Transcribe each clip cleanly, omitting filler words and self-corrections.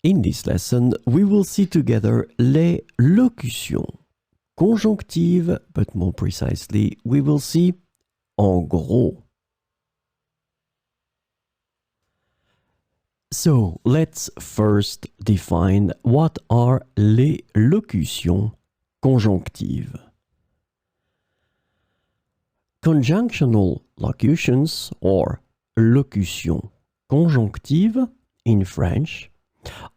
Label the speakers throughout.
Speaker 1: In this lesson, we will see together les locutions. Conjonctive, but more precisely, we will see en gros. So, let's first define what are les locutions conjonctives. Conjunctional locutions, or locutions conjonctives in French,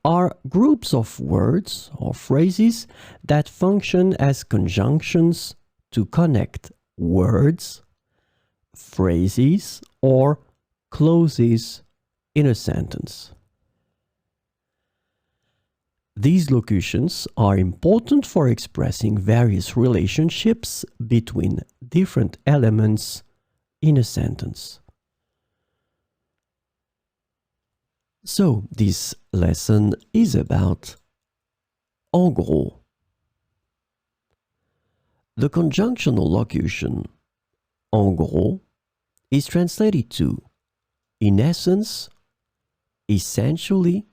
Speaker 1: are groups of words or phrases that function as conjunctions to connect words, phrases, or clauses in a sentence. These locutions are important for expressing various relationships between different elements in a sentence. So, this lesson is about en gros. The conjunctional locution en gros is translated to in essence, essentially,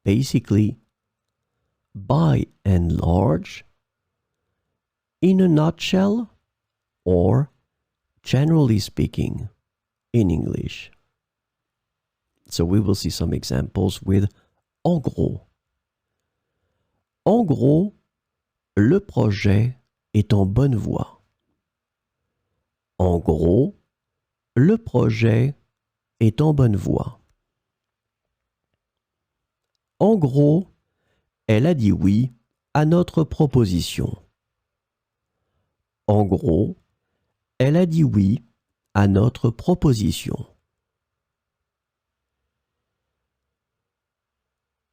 Speaker 1: basically, by and large, in a nutshell, or generally speaking in English. So we will see some examples with en gros. En gros, le projet est en bonne voie. En gros, le projet est en bonne voie. En gros, elle a dit oui à notre proposition. En gros, elle a dit oui à notre proposition.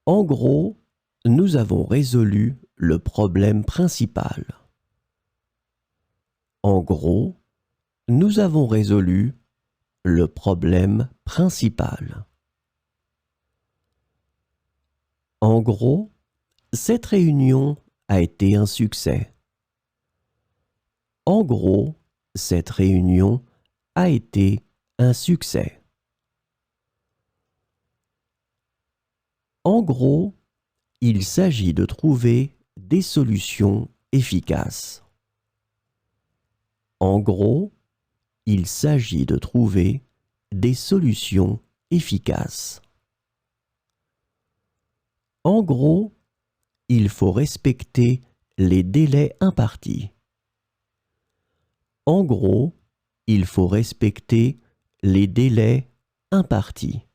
Speaker 1: En gros, nous avons résolu le problème principal. En gros, nous avons résolu le problème principal. En gros, cette réunion a été un succès. En gros, cette réunion a été un succès. En gros, il s'agit de trouver des solutions efficaces. En gros, il s'agit de trouver des solutions efficaces. En gros, il faut respecter les délais impartis. En gros, il faut respecter les délais impartis.